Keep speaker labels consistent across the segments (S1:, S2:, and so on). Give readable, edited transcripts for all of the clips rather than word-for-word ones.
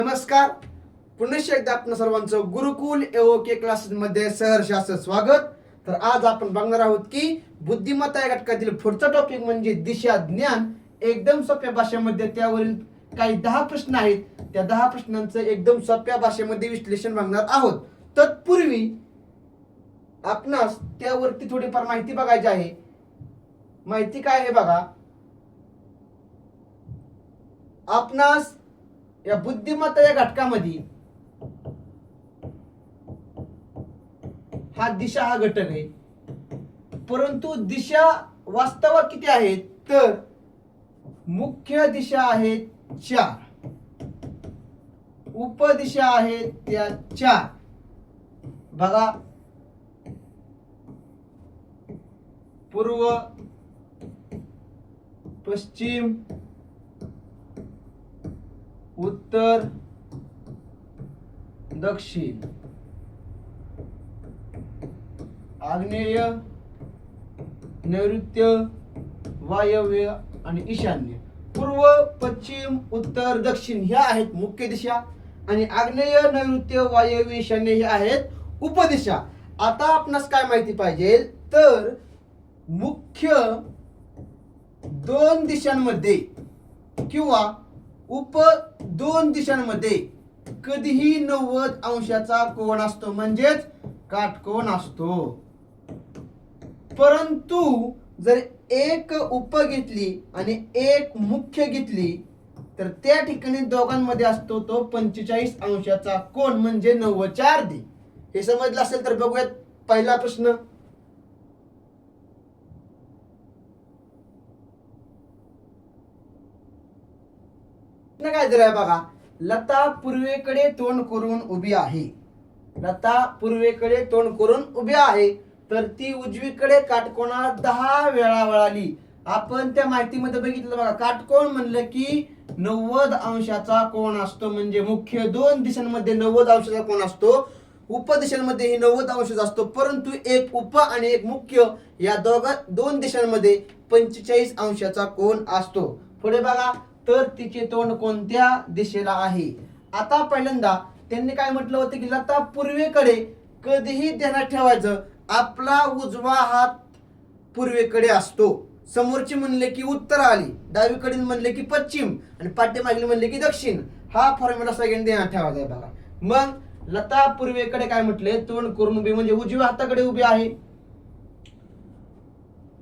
S1: नमस्कार. पुन्हा एकदा आपण सर्वांचं गुरुकुल एओके क्लासेस मध्ये सहर्ष असं स्वागत. तर आज आपण बघणार आहोत की बुद्धिमत्ता या घटकातील पुढचा टॉपिक म्हणजे दिशा ज्ञान. एकदम सोप्या भाषेमध्ये त्यावरील काही 10 प्रश्न आहेत. त्या 10 प्रश्नांचं एकदम सोप्या भाषेमध्ये विश्लेषण बघणार आहोत. तत्पूर्वी आपणास त्यावरती थोडीफार माहिती बघायची आहे. माहिती काय आहे बघा. आपणास या बुद्धिमत्ता या घटकामध्ये दिशा हा घटक आहे. परंतु दिशा वास्तवात किती आहेत तर मुख्य दिशा आहेत 4, उपदिशा आहेत त्या 4. बघा, पूर्व, पश्चिम, उत्तर, दक्षिण, आग्नेय, नैऋत्य, वायव्य आणि ईशान्य. पूर्व, पश्चिम, उत्तर, दक्षिण ह्या आहेत मुख्य दिशा आणि आग्नेय, नैऋत्य, वायव्य, ईशान्य ह्या आहेत उपदिशा. आता आपणास काय माहिती पाहिजे तर मुख्य 2 दिशांमध्ये किंवा उप 2 दिशांमध्ये कधीही 90 अंशाचा कोन असतो, म्हणजेच काटकोन असतो. परंतु जर एक उप घेतली आणि एक मुख्य घेतली तर त्या ठिकाणी दोघांमध्ये असतो तो 45 अंशाचा कोन म्हणजे 90च्या अर्धी. हे समजलं असेल तर बघूयात पहिला प्रश्न. काय दिलंय बघा. लता पूर्वेकडे तोंड करून उभी आहे. लता पूर्वेकडे तोंड करून उभी आहे तर ती उजवीकडे काटकोनात 10 वेळा वळाली. आपण त्या माहितीमध्ये बघितलं बघा, काटकोन म्हणलं की 90 अंशाचा कोन असतो, म्हणजे मुख्य 2 दिशांमध्ये 90 अंशाचा कोन असतो, उपदिशांमध्येही 90 अंशाचा असतो. परंतु एक उप आणि एक मुख्य या 2 दिशांमध्ये 45 अंशाचा कोन असतो. पुढे बघा, तर तिचे तोंड कोणत्या दिशेला आहे. आता पहिल्यांदा त्यांनी काय म्हटलं होतं की लता पूर्वेकडे कधीही ध्यानात ठेवायचं, आपला उजवा हात पूर्वेकडे असतो. समोरची म्हणले की उत्तर आली, डावीकडील म्हणले की पश्चिम आणि पाठीमागील म्हणले की दक्षिण. हा फॉर्म्युला सगळ्यांनी ध्यानात ठेवायचा आहे बघा. मग लता पूर्वेकडे काय म्हटले, तोंड करून उभी म्हणजे उजव्या हाताकडे उभी आहे.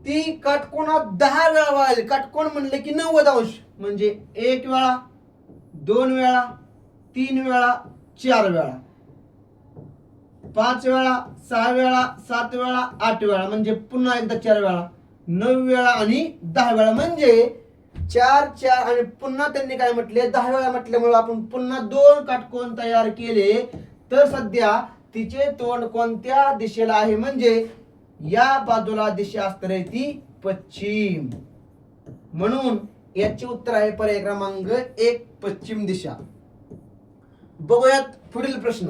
S1: ती काटकोनात 10 वेळा वळाली. काटकोन म्हणले की 90 अंश म्हणजे 1 वेळा, 2 वेळा, 3 वेळा, 4 वेळा, 5 वेळा, 6 वेळा, 7 वेळा, 8 वेळा म्हणजे पुन्हा एकदा 4 वेळा, 9 वेळा आणि 10 वेळा म्हणजे 4, 4 आणि पुन्हा त्यांनी काय म्हटले 10 वेळा म्हटल्यामुळे आपण पुन्हा 2 काटकोन तयार केले. तर सध्या तिचे तोंड कोणत्या दिशेला आहे म्हणजे या बाजूला दिशा असणार आहे ती पश्चिम. म्हणून याचे उत्तर आहे पर्याय क्रमांक 1 पश्चिम दिशा. बघूयात पुढील प्रश्न.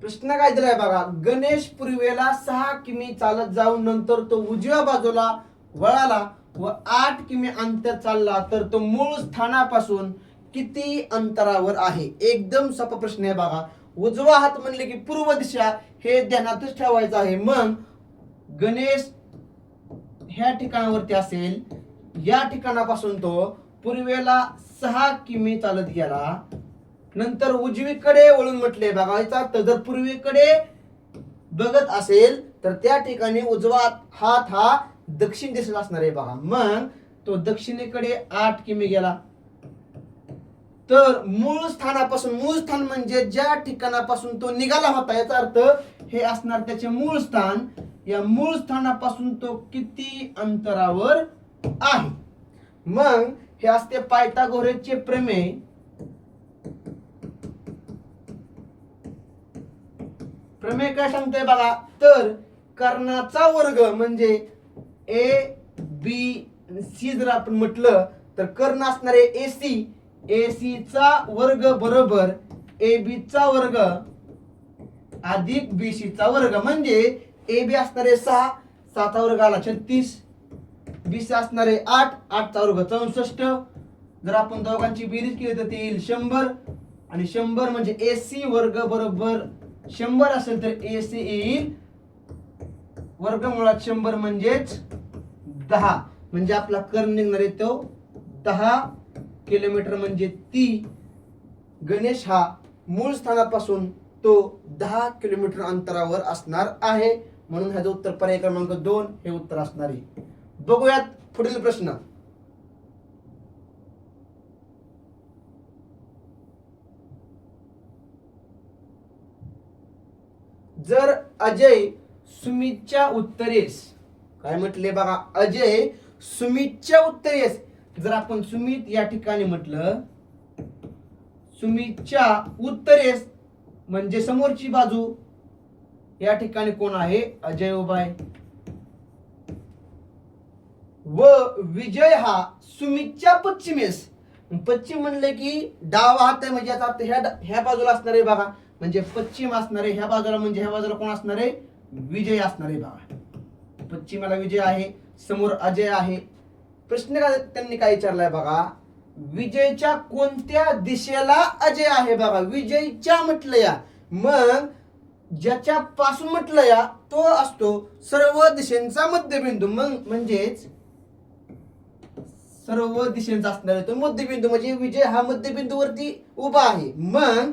S1: प्रश्न काय दिलाय बघा. गणेश पूर्वेला 6 किमी चालत जाऊन नंतर तो उजव्या बाजूला वळाला व 8 किमी अंतर चालला तर तो मूळ स्थानापासून किती अंतरावर आहे. एकदम सोपा प्रश्न आहे बघा. उजवा हात म्हणले की पूर्व दिशा हे ध्यानातच ठेवायचं आहे. मग गणेश ह्या ठिकाणावरती असेल, या ठिकाणापासून तो पूर्वेला 6 किमी चालत गेला, नंतर उजवीकडे वळून म्हटले बघा. याचा अर्थ जर पूर्वेकडे बघत असेल तर त्या ठिकाणी उजवा हात हा दक्षिण दिशेला असणार आहे बघा. मग तो दक्षिणेकडे 8 किमी गेला तर मूळ स्थानापासून, मूळ स्थान म्हणजे ज्या ठिकाणापासून तो निघाला होता, याचा अर्थ हे असणार त्याचे मूळ स्थान. या मूळ स्थानापासून तो किती अंतरावर आहे. मग हे असते पायथागोरसचे प्रमेय. प्रमेय काय सांगतोय बघा, तर कर्णाचा वर्ग म्हणजे ABC जर आपण म्हटलं तर कर्ण असणार आहे AC. AC चा वर्ग बरोबर AB चा वर्ग अधिक BC चा वर्ग म्हणजे AB असणार आहे 6, 7 आला 36, 20 असणारे 8, 8 वर्ग 64. जर आपण दोघांची बेरीज केली तर ते येईल 100. आणि 100 म्हणजे AC वर्ग बरोबर 100 असेल तर AC येईल वर्गमुळात 100 म्हणजेच 10. म्हणजे आपला कर्ण निघणार आहे तो 10 किलोमीटर. म्हणजे ती गणेश हा मूळ स्थानापासून तो 10 किलोमीटर अंतरावर असणार आहे. म्हणून ह्याचं उत्तर पर्याय क्रमांक 2 हे उत्तर असणार आहे. बघूयात पुढील प्रश्न. जर अजय सुमितच्या उत्तरेस, काय म्हटले बघा, अजय सुमितच्या उत्तरेस, जर आपण सुमित या ठिकाणी म्हटलं, सुमितच्या उत्तरेस म्हणजे समोरची बाजू, या ठिकाणी कोण आहे, अजय उभा आहे. व विजय हा सुमितच्या पश्चिमेस, पश्चिम म्हणले की डावा हात आहे, म्हणजे याचा अर्थ ह्या बाजूला असणार आहे बघा, म्हणजे पश्चिम असणार आहे. ह्या बाजूला म्हणजे ह्या बाजूला कोण असणार आहे, विजय असणार आहे बघा. पश्चिमेला विजय आहे, समोर अजय आहे. प्रश्न त्यांनी काय विचारलाय बघा, विजयच्या कोणत्या दिशेला अजय आहे बघा. विजयच्या म्हटलं या, मग ज्याच्या पासून म्हटलं या तो असतो सर्व दिशांचा मध्यबिंदू. मग म्हणजेच सर्व दिशेचा असणार आहे तो मध्यबिंदू, म्हणजे विजय हा मध्यबिंदूवरती उभा आहे. मग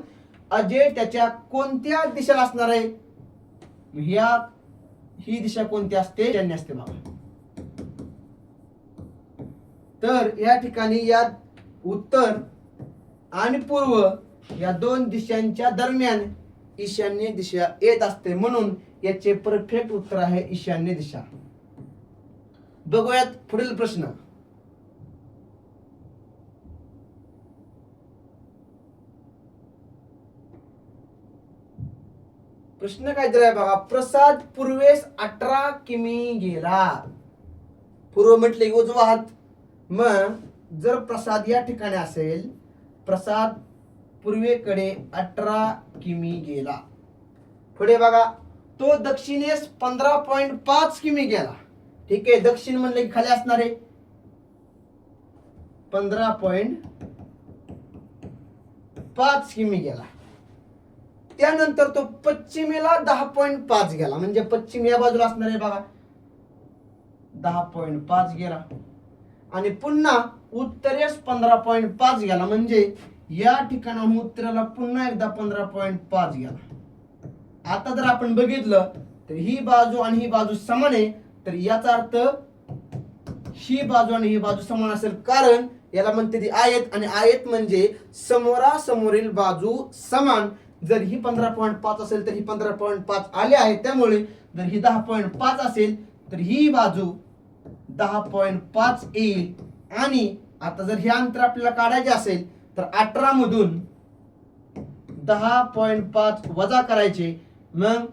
S1: अजय त्याच्या कोणत्या दिशेला असणार आहे, ही दिशा कोणती असते, ईशान्य असते बघा. तर या ठिकाणी या उत्तर आणि पूर्व या दोन दिशांच्या दरम्यान ईशान्य दिशा येत असते, म्हणून याचे परफेक्ट उत्तर आहे ईशान्य दिशा. बघूयात पुढील प्रश्न. प्रश्न काय दिलाय बघा, प्रसाद पूर्वेस 18 किमी गेला. पूर्व म्हटले उजवा हात, मग जर प्रसाद या ठिकाणी असेल, प्रसाद पूर्वेकडे 18 किमी गेला. पुढे बघा, तो दक्षिणेस 15.5 किमी गेला. ठीक आहे, दक्षिण म्हणले की खाली असणार आहे 15.5 किमी गेला. त्यानंतर तो पश्चिमेला 10.5 गेला, म्हणजे पश्चिम या बाजूला असणार आहे बघा, 10.5 गेला. आणि पुन्हा उत्तरेस 15.5 गेला, म्हणजे या ठिकाणाहून उत्तरेला पुन्हा एकदा 15.5 गेला. आता जर आपण बघितलं तर ही बाजू आणि ही बाजू समान आहे, तर याचा अर्थ ही बाजू आणि ही बाजू समान असेल, कारण याला म्हणते ती आयत, आणि आयत म्हणजे समोरासमोरील बाजू समान. जर ही 15.5 असेल तर ही 15.5 आले आहे, त्यामुळे जर ही 10.5 असेल तर ही बाजू 10.5 येईल. आणि आता जर हे अंतर आपल्याला काढायचे असेल तर 18 मधून 10.5 वजा करायचे, मग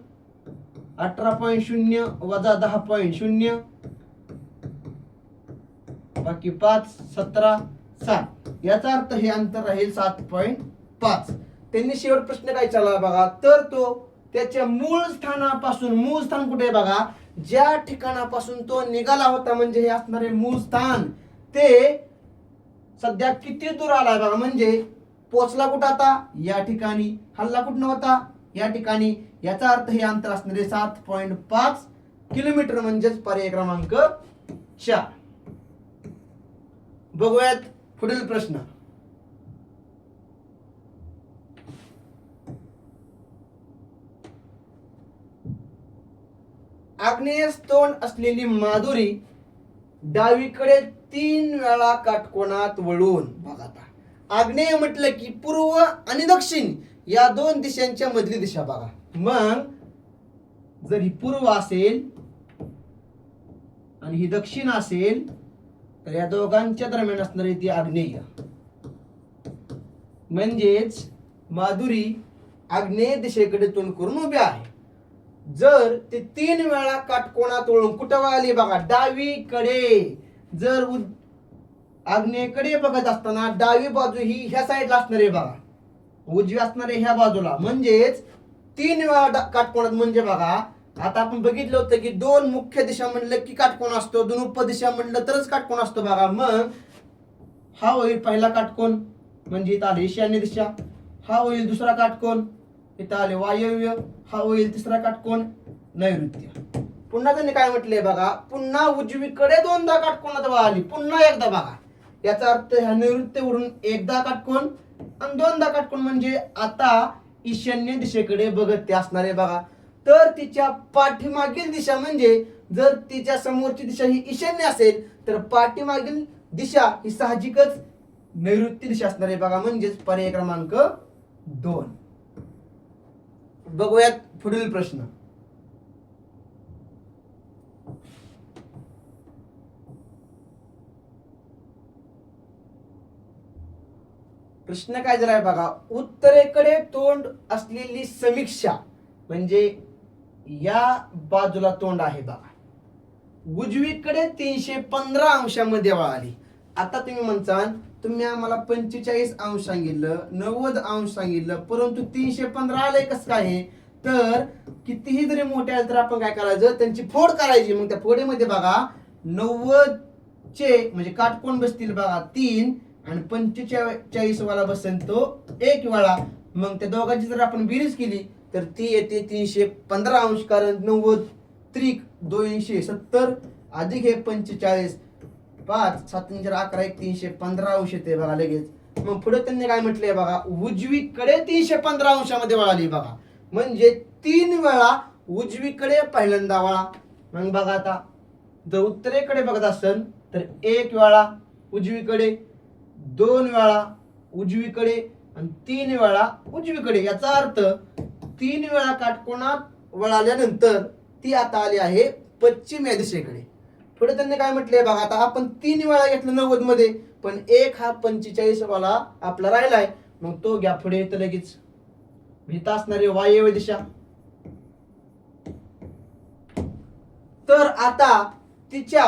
S1: 18.0 वजा 10.0 बाकी 5 17 7, याचा अर्थ हे अंतर राहील 7.5. त्यांनी शेवट प्रश्न काय विचारला बघा, तर तो त्याच्या मूळ स्थानापासून, मूळ स्थान कुठे बघा, ज्या ठिकाणापासून तो निघाला होता, म्हणजे हे असणारे मूळ स्थान, ते सध्या किती दूर आलाय बघा. म्हणजे पोचला कुठं आता, या ठिकाणी, हल्ला कुठं होता, या ठिकाणी. याचा अर्थ हे अंतर असणारे 7.5 किलोमीटर, म्हणजेच पर्याय क्रमांक 4. बघूयात पुढील प्रश्न. आग्नेयस तोंड असलेली माधुरी डावीकडे 3 वेळा काटकोनात वळून, बघा आता आग्नेय म्हटलं की पूर्व आणि दक्षिण या दोन दिशांच्या मधली दिशा बघा. मग जर ही पूर्व असेल आणि ही दक्षिण असेल तर या दोघांच्या दरम्यान असणारी ती आग्नेय, म्हणजेच माधुरी आग्नेय दिशेकडे तोंड करून उभी आहे. जर ते 3 वेळा काटकोनात वळून कुठं वळाली बघा, डावीकडे. जर आग्नेयकडे बघत असताना डावी बाजू ही ह्या साईडला असणार आहे बघा, उजवी असणार आहे ह्या बाजूला, म्हणजेच 3 वेळा काटकोनात, म्हणजे बघा आता आपण बघितलं होतं की दोन मुख्य दिशा म्हणलं की काटकोन असतो, दोन उपदिशा म्हणलं तरच काटकोन असतो बघा. मग हा होईल पहिला काटकोन, म्हणजे इथं आले ईशान्य दिशा. हा होईल दुसरा काटकोन, इथं आले वायव्य. हा होईल तिसरा काटकोन, नैऋत्य. पुन्हा त्यांनी काय म्हटलंय बघा, पुन्हा उजवीकडे दोनदा काटकोनात वळाली. पुन्हा एकदा बघा, याचा अर्थ ह्या नैऋत्यवरून एकदा काटकोन आणि दोनदा काटकोन, म्हणजे आता ईशान्य दिशेकडे बघत ते असणार आहे बघा. तर तिच्या पाठीमागील दिशा, म्हणजे जर तिच्या समोरची दिशा ही ईशान्य असेल तर पाठीमागील दिशा ही साहजिकच नैऋत्य दिशा असणार आहे बघा, म्हणजेच पर्याय क्रमांक 2. बघूयात पुढील प्रश्न. प्रश्न काय दिलाय बघा, उत्तरेकडे तोंड असलेली समीक्षा, म्हणजे या बाजूला तोंड आहे बघा, उजवीकडे 315 अंशामध्ये वळाली. आता तुम्ही म्हणताल तुम्ही आम्हाला 45 अंश सांगितलं, 90 अंश सांगितलं, परंतु 315 आलंय कसं काय? तर कितीही जरी मोठे आले तर आपण काय करायचं, त्यांची फोड करायची. मग त्या फोडीमध्ये बघा 90 चे म्हणजे काटकोन बसतील बघा 3 आणि 45 वाला बसेल तो 1 वेळा. मग त्या दोघांची जर आपण बेरीज केली तर ती येते 315 अंश, कारण 90 त्रिक 270 अधिक हे 45, 5 7 11 315 अंश येते बघा लगेच. मग पुढे त्यांनी काय म्हटलंय बघा, उजवीकडे 315 अंशामध्ये वळाली बघा, म्हणजे 3 वेळा उजवीकडे पहिल्यांदा वळा. मग बघा आता जर उत्तरेकडे बघत असेल तर 1 वेळा उजवीकडे, 2 वेळा उजवीकडे आणि 3 वेळा उजवीकडे. याचा अर्थ 3 वेळा काटकोनात वळाल्यानंतर ती आता आली आहे पश्चिम या दिशेकडे. पुढे त्यांनी काय म्हटलंय बघा, आता आपण 3 वेळा घेतलं 90 मध्ये, पण 1 हा 45 वाला आपला राहिलाय. मग तो घ्या पुढे तर लगेच इथं असणारी वायव्य दिशा. तर आता तिच्या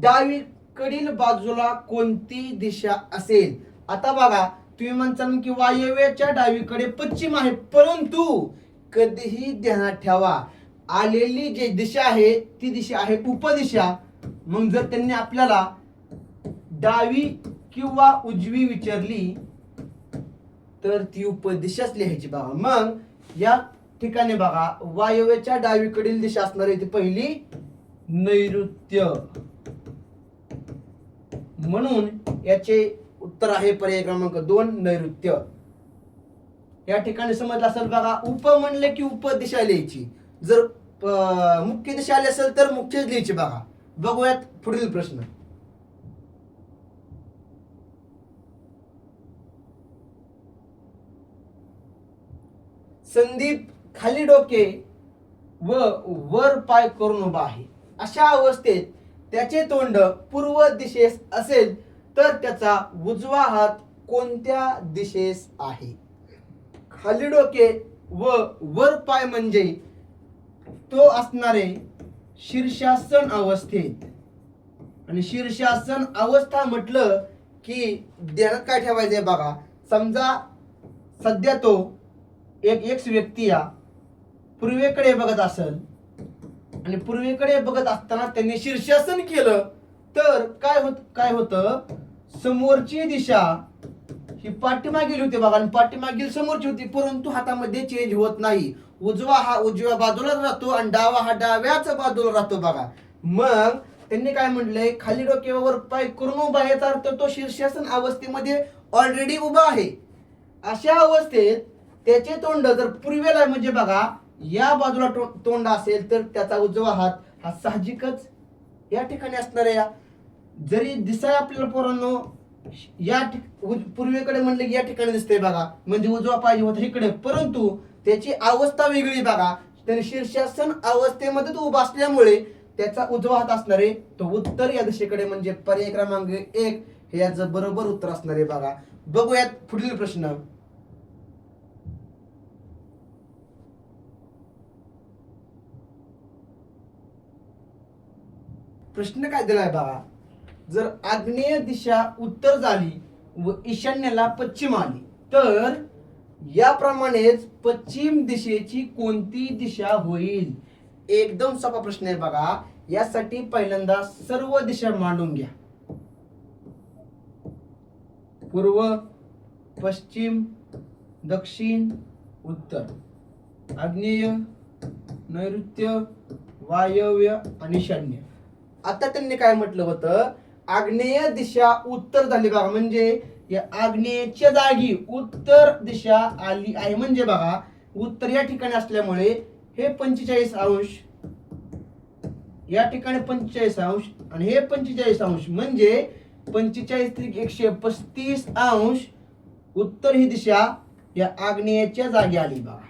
S1: डावीकडील बाजूला कोणती दिशा असेल? आता बघा तुम्ही म्हणताल की वायव्याच्या डावीकडे पश्चिम आहे, परंतु कधीही ध्यानात ठेवा आलेली जी दिशा आहे ती दिशा आहे उपदिशा. मग जर त्यांनी आपल्याला डावी किंवा उजवी विचारली तर ती उपदिशाच लिहायची बघा. मग या ठिकाणी बघा वायव्याच्या डावीकडील दिशा असणार आहे ती पहिली नैऋत्य, म्हणून याचे उत्तर आहे पर्याय क्रमांक 2 नैऋत्य. या ठिकाणी समजलं असेल बघा, उप म्हणले की उपदिशा लिहायची, जर मुख्य दिशा आली असेल तर मुख्यच लिहायची बघा. बघूयात पुढील प्रश्न. संदीप खाली डोके व वर पाय करून उभा आहे. अशा अवस्थेत त्याचे तोंड पूर्व दिशेस असेल तर त्याचा उजवा हात कोणत्या दिशेस आहे? खाली डोके व वर पाय म्हणजे तो असणारे शीर्षासन अवस्थेत. आणि शीर्षासन अवस्था म्हटलं की ध्यानात काय ठेवायचंय बघा, समजा सध्या तो एक व्यक्ती या पूर्वेकडे बघत असेल आणि पूर्वेकडे बघत असताना त्यांनी शीर्षासन केलं तर काय होतं, समोरची दिशा ही पाठीमागील होती बघा आणि पाठीमागील समोरची होती, परंतु हातामध्ये चेंज होत नाही. उजवा हा उजव्या बाजूला राहतो आणि डावा हा डाव्याच बाजूला राहतो बघा. मग त्यांनी काय म्हटलंय, खाली डोक्यावर पाय करून उभा, याचा अर्थ तो शीर्षासन अवस्थेमध्ये ऑलरेडी उभा आहे. अशा अवस्थेत त्याचे तोंड जर पूर्वेला म्हणजे बघा या बाजूला तोंड असेल तर त्याचा उजवा हात हा साहजिकच या ठिकाणी असणार आहे. जरी दिसाय आपल्याला पोरांनो या पूर्वेकडे म्हणले की या ठिकाणी दिसतंय बघा, म्हणजे उजवा पाहिजे होता इकडे, परंतु त्याची अवस्था वेगळी बघा. त्याने शीर्षासन अवस्थेमध्ये तो उभा असल्यामुळे त्याचा उजवा हात असणार आहे तो उत्तर या दिशेकडे, म्हणजे पर्याय क्रमांक 1 हे याचं बरोबर उत्तर असणार आहे बघा. बघूयात पुढील प्रश्न. प्रश्न काय दिलाय बघा, जर आग्नेय दिशा उत्तर झाली व ईशान्येला पश्चिम आली तर याप्रमाणेच पश्चिम दिशेची कोणती दिशा होईल? एकदम सोपा प्रश्न आहे बघा. यासाठी पहिल्यांदा सर्व दिशा मांडून घ्या. पूर्व, पश्चिम, दक्षिण, उत्तर, आग्नेय, नैऋत्य, वायव्य आणि ईशान्य. आता त्यांनी काय म्हटलं होतं, आग्नेय दिशा उत्तर झाली बघा. म्हणजे या आग्नेयच्या जागी उत्तर दिशा आली आहे. म्हणजे बघा उत्तर या ठिकाणी असल्यामुळे हे 45°, या ठिकाणी 45° आणि हे 45°. म्हणजे 45 + 135° उत्तर ही दिशा या आग्नेयच्या जागी आली बघा.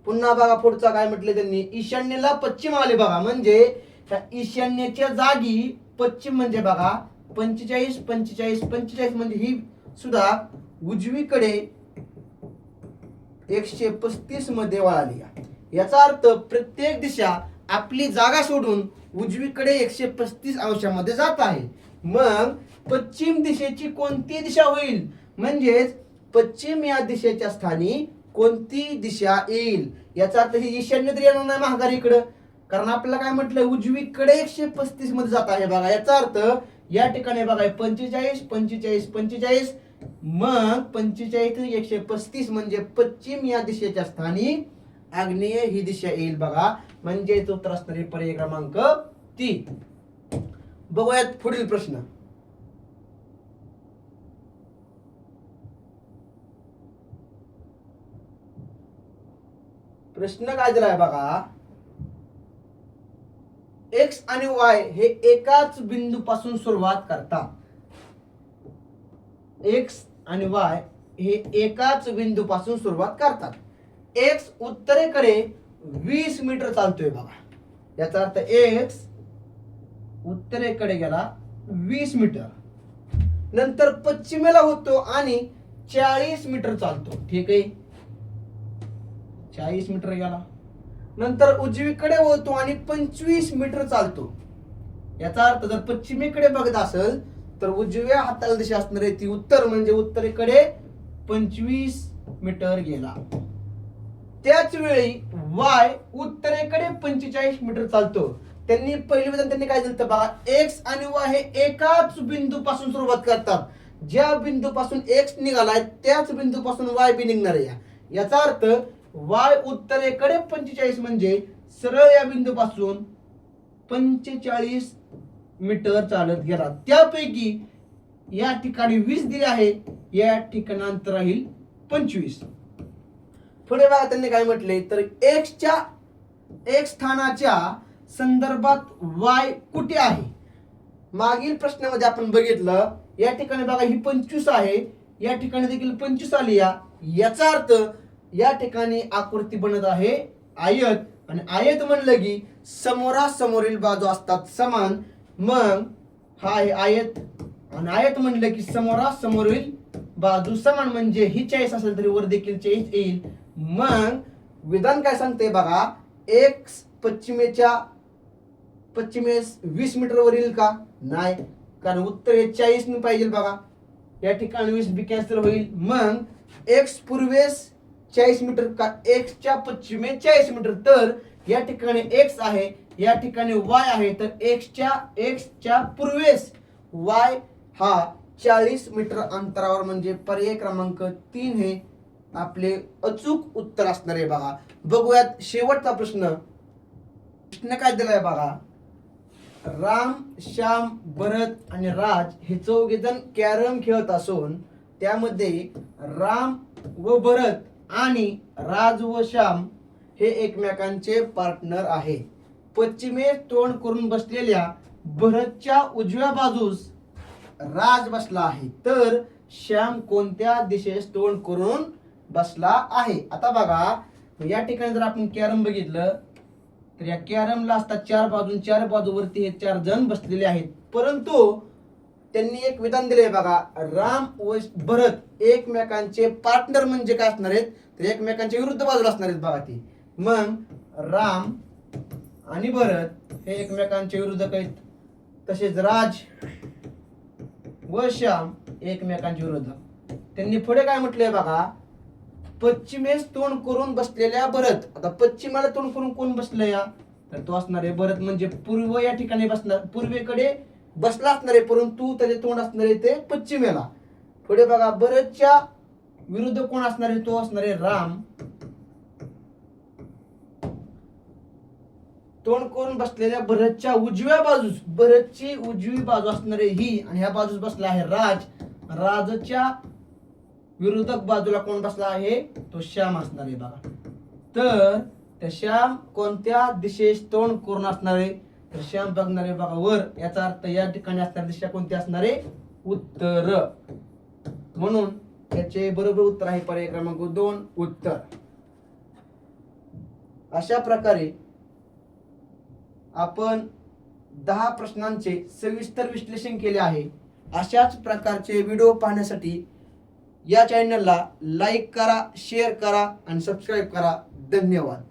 S1: पुन्हा बघा पुढचा काय म्हटले त्यांनी, ईशान्येला पश्चिम आले बघा. म्हणजे त्या ईशान्येच्या जागी पश्चिम म्हणजे बघा 45, 45, 45 म्हणजे ही सुद्धा उजवीकडे 135 मध्ये वळाली. याचा अर्थ प्रत्येक दिशा आपली जागा सोडून उजवीकडे 135° जात आहे. मग पश्चिम दिशेची कोणती दिशा होईल, म्हणजेच पश्चिम या दिशेच्या स्थानी कोणती दिशा येईल. याचा अर्थ ही ईशान्य तर येणार नाही माघारीकडं, कारण आपल्याला काय म्हटलंय उजवीकडे 135 मध्ये जात आहे बघा. याचा अर्थ या ठिकाणी बघा 45, 45, 45. मग 45 + 135 म्हणजे पश्चिम या दिशेच्या स्थानी आग्नेय ही दिशा येईल बघा. म्हणजे उत्तर असणारे पर्याय क्रमांक 3. बघूयात पुढील प्रश्न. प्रश्न काय दिलाय बघा, एक्स आणि वाय हे एकाच बिंदूपासून सुरुवात करतात. एक्स आणि वाय हे एकाच बिंदूपासून सुरुवात करतात. एक्स उत्तरेकडे 20 मीटर चालतोय बघा. याचा अर्थ एक्स उत्तरेकडे गेला 20 मीटर. नंतर पश्चिमेला होतो आणि 40 मीटर चालतो. ठीक आहे, 40 मीटर गेला. नंतर उजवीकडे होतो आणि 25 मीटर चालतो. याचा अर्थ जर पश्चिमेकडे बघत असेल तर उजव्या हाताला दिशा असणार आहे ती उत्तर. म्हणजे उत्तरेकडे 25 मीटर गेला. त्याच वेळी वाय उत्तरेकडे 45 मीटर चालतो. त्यांनी पहिलं विधान त्यांनी काय दिलं बघा, एक्स आणि वाय हे एकाच बिंदूपासून सुरुवात करतात. ज्या बिंदूपासून एक्स निघालाय त्याच बिंदूपासून वाय बी निघणार आहे. याचा अर्थ वाय उत्तरेकडे 45 म्हणजे सरळ या बिंदूपासून 45 मीटर चालत गेला. त्यापैकी या ठिकाणी 20 दिले आहे, या ठिकाणी अंतर राहील 25. पुढे बघा त्यांनी काय म्हटले तर एक्स स्थानाच्या संदर्भात वाय कुठे आहे. मागील प्रश्नामध्ये आपण बघितलं या ठिकाणी बघा ही 25 आहे, या ठिकाणी देखील 25 आली. याचा अर्थ या ठिकाणी आकृती बनत आहे आयत. आणि आयत म्हणलं की समोरासमोरील बाजू असतात समान. मग हा आहे आयत आणि आयत म्हणलं की समोरासमोरील बाजू समान. म्हणजे ही 40 असेल तरी वर देखील 40 येईल. मग विधान काय सांगते बघा, एक्स पश्चिमेस 20 मीटर वर येईल का, नाही, कारण उत्तर हे 40 ने पाहिजे बघा. या ठिकाणी 20 बी कॅन्सल होईल. मग एक्स पूर्वेस 40 मीटर का, एक्सच्या पश्चिमेस 40 मीटर. तर या ठिकाणी एक्स आहे, या ठिकाणी वाय आहे. तर एक्सच्या पूर्वेस वाय हा 40 मीटर अंतरावर. म्हणजे पर्याय क्रमांक 3 हे आपले अचूक उत्तर असणार आहे बघा. बघूयात शेवटचा प्रश्न. प्रश्न काय दिलाय बघा, राम, श्याम, भरत आणि राज हे चौघे जण कॅरम खेळत असून त्यामध्ये राम व भरत आणि राज व श्याम हे एकमेकांचे पार्टनर आहे. पश्चिमेस तोंड करून बसलेल्या भरतच्या उजव्या बाजूस राज बसला आहे. तर श्याम कोणत्या दिशेस तोंड करून बसला आहे. आता बघा या ठिकाणी जर आपण कॅरम बघितलं तर या कॅरमला असतात 4 बाजू, 4 बाजूवरती हे 4 जण बसलेले आहेत. परंतु त्यांनी एक विधान दिले बघा, राम व भरत एकमेकांचे पार्टनर म्हणजे काय असणार आहेत तर एकमेकांच्या विरुद्ध बाजूला असणार आहेत बघा ती. मग राम आणि भरत हे एकमेकांच्या विरुद्ध आहेत. तसेच राज व श्याम एकमेकांच्या विरुद्ध. त्यांनी पुढे काय म्हटलंय बघा, पश्चिमेस तोंड करून बसलेल्या भरत. आता पश्चिमेला तोंड करून कोण बसलंय, तर तो असणार आहे भरत, म्हणजे पूर्व या ठिकाणी बसणार, पूर्वेकडे बसला असणार आहे, परंतु त्याचे तोंड असणार आहे ते पश्चिमेला. पुढे बघा, भरतच्या विरुद्ध कोण असणार आहे, तो असणार आहे राम. तोंड करून बसलेल्या भरतच्या उजव्या बाजूस, भरतची उजवी बाजू असणार आहे ही, आणि ह्या बाजूस बसला आहे राज. राजच्या विरोधक बाजूला कोण बसला आहे, तो श्याम असणार आहे बघा. तर त्या श्याम कोणत्या दिशेस तोंड करून असणार आहे, तर श्याम बघणार आहे बघा वर. याचा अर्थ या ठिकाणी असणारी दिशा कोणती असणार आहे, उत्तर. म्हणून याचे बरोबर उत्तर आहे पर्याय क्रमांक 2 उत्तर. अशा प्रकारे आपण 10 प्रश्नांचे सविस्तर विश्लेषण केले आहे. अशाच प्रकारचे व्हिडिओ पाहण्यासाठी या चॅनलला लाईक करा, शेअर करा आणि सबस्क्राईब करा. धन्यवाद.